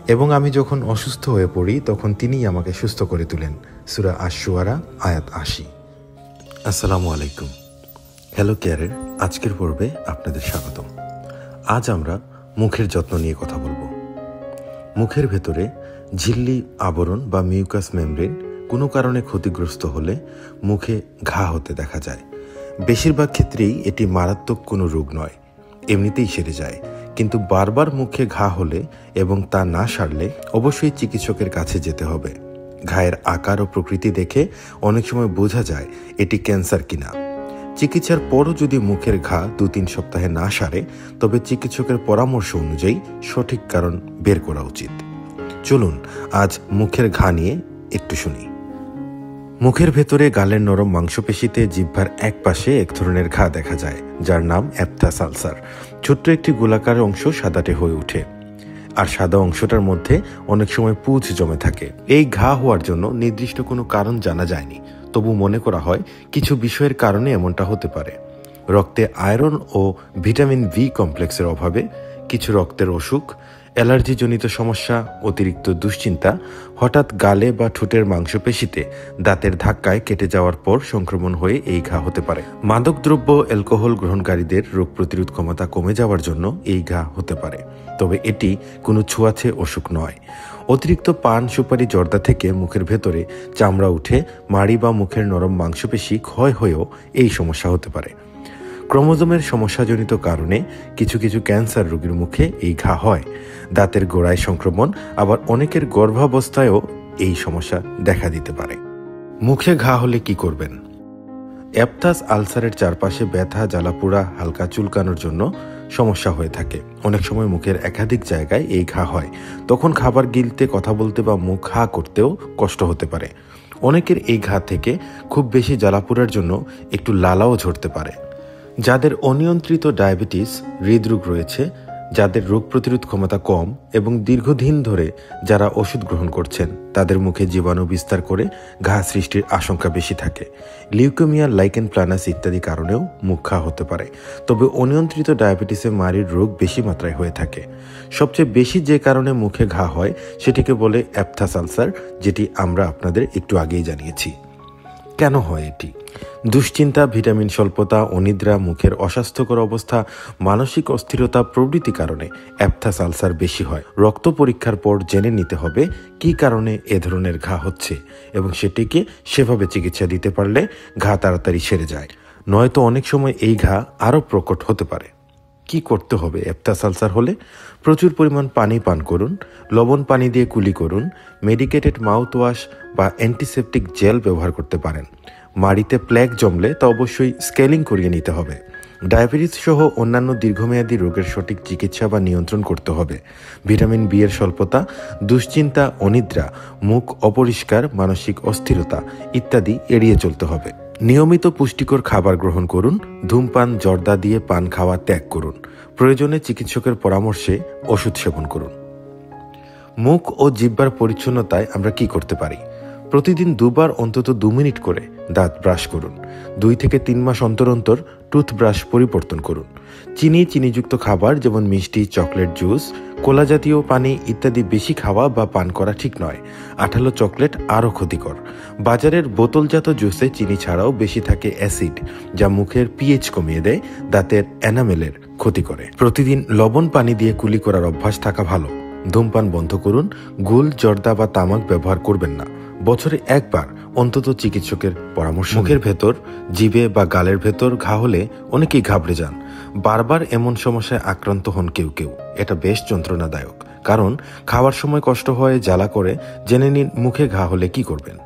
এবং আমি যখন অসুস্থ হয়ে পড়ি তখন তিনিই আমাকে সুস্থ করে তুলেন। সূরা আশ-শুআরা আয়াত ৮০। আসসালামু আলাইকুম। হ্যালো কেয়ারের আজকের পর্বে আপনাদের স্বাগতম। আজ আমরা মুখের যত্ন নিয়ে কথা বলবো। মুখের ভেতরে ঝিল্লি আবরণ বা মিউকাস মেমব্রেন কোনো কারণে ক্ষতিগ্রস্ত হলে মুখে ঘা হতে দেখা যায়। বেশিরভাগ ক্ষেত্রেই এটি মারাত্মক কোনো রোগ নয়, এমনিতেই সেরে যায়। কিন্তু বারবার মুখে ঘা হলে এবং তা না সারলে অবশ্যই চিকিৎসকের কাছে যেতে হবে। ঘায়ের আকার ও প্রকৃতি দেখে অনেক সময় বোঝা যায় এটি ক্যান্সার কিনা। চিকিৎসার পরও যদি মুখের ঘা ২-৩ সপ্তাহে না সারে তবে চিকিৎসকের পরামর্শ অনুযায়ী সঠিক কারণ বের করা উচিত। চলুন আজ মুখের ঘা নিয়ে একটু শুনি। মুখের ভেতরে গালের নরম মাংসপেশিতে জিহ্বার এক পাশে এক ধরনের ঘা দেখা যায়, যার নাম অ্যাপথাস আলসার। ছোট্ট একটি গোলাকার অংশ সাদাটে হয়ে ওঠে, আর সাদা অংশটার মধ্যে অনেক সময় পুঁজ জমে থাকে। এই ঘা হওয়ার জন্য নির্দিষ্ট কোনো কারণ জানা যায়নি, তবু মনে করা হয় কিছু বিষয়ের কারণে এমনটা হতে পারে। রক্তে আয়রন ও ভিটামিন বি কমপ্লেক্সের অভাবে, কিছু রক্তের অসুখ, অ্যালার্জিজনিত সমস্যা, অতিরিক্ত দুশ্চিন্তা, হঠাৎ গালে বা ঠোঁটের মাংসপেশিতে দাঁতের ধাক্কায় কেটে যাওয়ার পর সংক্রমণ হয়ে এই ঘা হতে পারে। মাদকদ্রব্য, অ্যালকোহল গ্রহণকারীদের রোগ প্রতিরোধ ক্ষমতা কমে যাওয়ার জন্য এই ঘা হতে পারে, তবে এটি কোনো ছোঁয়াচে অসুখ নয়। অতিরিক্ত পান, সুপারি, জর্দা থেকে মুখের ভেতরে চামড়া উঠে মাড়ি বা মুখের নরম মাংসপেশি ক্ষয় হয়েও এই সমস্যা হতে পারে। ক্রোমোজোমের সমস্যাজনিত কারণে কিছু কিছু ক্যান্সার রোগীর মুখে এই ঘা হয়। দাঁতের গোড়ায় সংক্রমণ, আবার অনেকের গর্ভাবস্থায়ও এই সমস্যা দেখা দিতে পারে। মুখে ঘা হলে কি করবেন? অ্যাপথাস আলসারের চারপাশে ব্যথা, জ্বালাপোড়া, হালকা চুলকানোর জন্য সমস্যা হয়ে থাকে। অনেক সময় মুখের একাধিক জায়গায় এই ঘা হয়, তখন খাবার গিলতে, কথা বলতে বা মুখ হা করতেও কষ্ট হতে পারে। অনেকের এই ঘা থেকে খুব বেশি জ্বালাপোড়ার জন্য একটু লালাও ঝরতে পারে। যাদের অনিয়ন্ত্রিত ডায়াবেটিস, হৃদরোগ রয়েছে, যাদের রোগ প্রতিরোধ ক্ষমতা কম এবং দীর্ঘদিন ধরে যারা ওষুধ গ্রহণ করছেন, তাদের মুখে জীবাণু বিস্তার করে ঘা সৃষ্টির আশঙ্কা বেশি থাকে। লিউকেমিয়া, লাইকেন প্লানাস ইত্যাদি কারণেও মুখ ঘা হতে পারে, তবে অনিয়ন্ত্রিত ডায়াবেটিসে মাড়ির রোগ বেশি মাত্রায় হয়ে থাকে। সবচেয়ে বেশি যে কারণে মুখে ঘা হয় সেটিকে বলে অ্যাপথাস আলসার, যেটি আমরা আপনাদের একটু আগেই জানিয়েছি। কেন হয় এটি? দুশ্চিন্তা, ভিটামিন স্বল্পতা, অনিদ্রা, মুখের অস্বাস্থ্যকর অবস্থা, মানসিক অস্থিরতা প্রভৃতি কারণে অ্যাপথাস আলসার বেশি হয়। রক্ত পরীক্ষার পর জেনে নিতে হবে কী কারণে এ ধরনের ঘা হচ্ছে এবং সেটিকে সেভাবে চিকিৎসা দিতে পারলে ঘা তাড়াতাড়ি সেরে যায়। নয়তো অনেক সময় এই ঘা আরও প্রকট হতে পারে। কি করতে হবে অ্যাপথাস আলসার হলে? প্রচুর পরিমাণ পানি পান করুন, লবণ পানি দিয়ে কুলি করুন, মেডিকেটেড মাউথ ওয়াশ বা অ্যান্টিসেপটিক জেল ব্যবহার করতে পারেন। মাড়িতে প্ল্যাক জমলে তা অবশ্যই স্কেলিং করিয়ে নিতে হবে। ডায়াবেটিস সহ অন্যান্য দীর্ঘমেয়াদী রোগের সঠিক চিকিৎসা বা নিয়ন্ত্রণ করতে হবে। ভিটামিন বি এর স্বল্পতা, দুশ্চিন্তা, অনিদ্রা, মুখ অপরিষ্কার, মানসিক অস্থিরতা ইত্যাদি এড়িয়ে চলতে হবে। নিয়মিত পুষ্টিকর খাবার গ্রহণ করুন। ধূমপান, জর্দা দিয়ে পান খাওয়া ত্যাগ করুন। প্রয়োজনে চিকিৎসকের পরামর্শে ওষুধ সেবন করুন। মুখ ও জিহ্বার পরিচ্ছন্নতায় আমরা কি করতে পারি? প্রতিদিন দুবার অন্তত 2 মিনিট করে দাঁত ব্রাশ করুন। 2 থেকে 3 মাস অন্তর অন্তর টুথব্রাশ পরিবর্তন করুন। চিনিযুক্ত খাবার যেমন মিষ্টি, চকলেট, জুস, কোলা জাতীয় পানি ইত্যাদি বেশি খাওয়া বা পান করা ঠিক নয়। আঠালো চকলেট আরও ক্ষতিকর। বাজারের বোতলজাত জুসে চিনি ছাড়াও বেশি থাকে অ্যাসিড, যা মুখের পিএইচ কমিয়ে দেয়, দাঁতের এনামেলের ক্ষতি করে। প্রতিদিন লবণ পানি দিয়ে কুলি করার অভ্যাস থাকা ভালো। ধূমপান বন্ধ করুন। গুল, জর্দা বা তামাক ব্যবহার করবেন না। বছরে একবার অন্তত চিকিৎসকের পরামর্শ। মুখের ভেতর, জিভে বা গালের ভেতর ঘা হলে অনেকেই ঘাবড়ে যান। বারবার এমন সমস্যায় আক্রান্ত হন কেউ কেউ। এটা বেশ যন্ত্রণাদায়ক, কারণ খাওয়ার সময় কষ্ট হয়, জ্বালা করে। জেনে নিন মুখে ঘা হলে কি করবেন।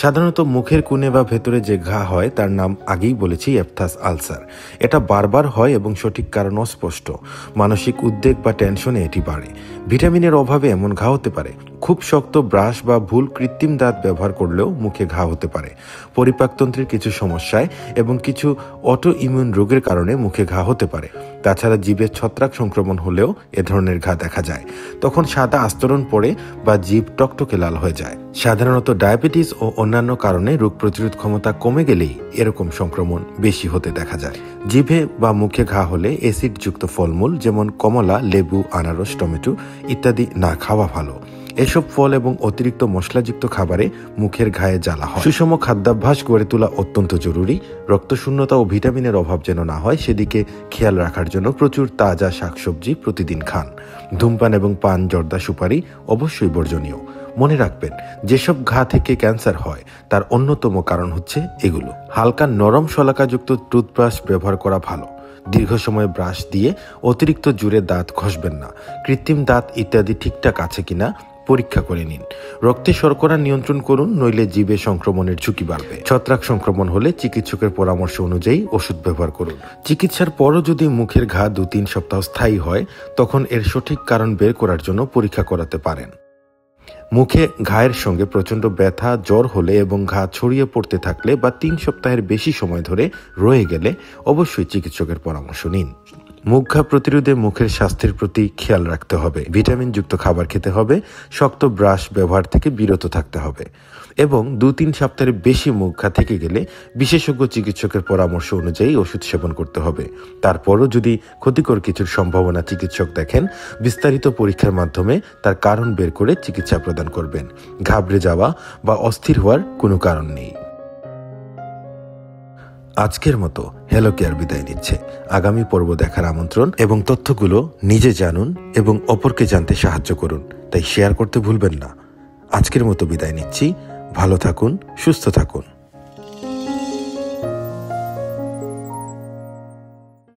সাধারণত মুখের কোণে বা ভেতরে যে ঘা হয় তার নাম আগেই বলেছি, অ্যাপথাস আলসার। এটা বারবার হয় এবং সঠিক কারণ অস্পষ্ট। মানসিক উদ্বেগ বা টেনশনে এটি বাড়ে। ভিটামিনের অভাবে এমন ঘা হতে পারে। খুব শক্ত ব্রাশ বা ভুল কৃত্রিম দাঁত ব্যবহার করলেও মুখে ঘা হতে পারে। পরিপাকতন্ত্রের কিছু সমস্যায় এবং কিছু অটো ইমিউন রোগের কারণে মুখে ঘা হতে পারে। তাছাড়া জিভে ছত্রাক সংক্রমণ হলেও এ ধরনের ঘা দেখা যায়। তখন সাদা আস্তরণ পড়ে বা জিভ টকটকে লাল হয়ে যায়। সাধারণত ডায়াবেটিস ও অন্যান্য কারণে রোগ প্রতিরোধ ক্ষমতা কমে গেলেই এরকম সংক্রমণ বেশি হতে দেখা যায়। জিভে বা মুখে ঘা হলে অ্যাসিডযুক্ত ফলমূল যেমন কমলা, লেবু, আনারস, টমেটো ইত্যাদি না খাওয়া ভালো। এসব ফল এবং অতিরিক্ত মশলাযুক্ত খাবারে মুখের ঘায়ে জ্বালা হয়। সুষম খাদ্যাভ্যাস গড়ে তোলা অত্যন্ত জরুরি। রক্তশূন্যতা ও ভিটামিনের অভাব যেন না হয় সেদিকে খেয়াল রাখার জন্য প্রচুর তাজা শাকসবজি প্রতিদিন খান। ধূমপান এবং পান, জর্দা, সুপারি অবশ্যই বর্জনীয়। মনে রাখবেন, যেসব ঘা থেকে ক্যান্সার হয় তার অন্যতম কারণ হচ্ছে এগুলো। হালকা নরম শলাকাযুক্ত টুথব্রাশ ব্যবহার করা ভালো। দীর্ঘ সময় ব্রাশ দিয়ে অতিরিক্ত জোরে দাঁত ঘষবেন না। কৃত্রিম দাঁত ইত্যাদি ঠিকঠাক আছে কিনা পরীক্ষা করে নিন। রক্তে শর্করা নিয়ন্ত্রণ করুন, নইলে জিভে সংক্রমণের ঝুঁকি বাড়বে। ছত্রাক সংক্রমণ হলে চিকিৎসকের পরামর্শ অনুযায়ী ওষুধ ব্যবহার করুন। চিকিৎসার পরও যদি মুখের ঘা 2-3 সপ্তাহ স্থায়ী হয় তখন এর সঠিক কারণ বের করার জন্য পরীক্ষা করাতে পারেন। মুখে ঘায়ের সঙ্গে প্রচণ্ড ব্যথা, জ্বর হলে এবং ঘা ছড়িয়ে পড়তে থাকলে বা 3 সপ্তাহের বেশি সময় ধরে রয়ে গেলে অবশ্যই চিকিৎসকের পরামর্শ নিন। মুখ ঘা প্রতিরোধে মুখের স্বাস্থ্যের প্রতি খেয়াল রাখতে হবে। ভিটামিনযুক্ত খাবার খেতে হবে, শক্ত ব্রাশ ব্যবহার থেকে বিরত থাকতে হবে এবং 2-3 সপ্তাহের বেশি মুখ ঘা থেকে গেলে বিশেষজ্ঞ চিকিৎসকের পরামর্শ অনুযায়ী ওষুধ সেবন করতে হবে। তারপরও যদি ক্ষতিকর কিছুর সম্ভাবনা চিকিৎসক দেখেন, বিস্তারিত পরীক্ষার মাধ্যমে তার কারণ বের করে চিকিৎসা প্রদান করবেন। ঘাবড়ে যাওয়া বা অস্থির হওয়ার কোনো কারণ নেই। আজকের মতো হ্যালো কেয়ার বিদায় নিচ্ছে। আগামী পর্ব দেখার আমন্ত্রণ এবং তথ্যগুলো নিজে জানুন এবং অপরকে জানতে সাহায্য করুন, তাই শেয়ার করতে ভুলবেন না। আজকের মতো বিদায় নিচ্ছি। ভালো থাকুন, সুস্থ থাকুন।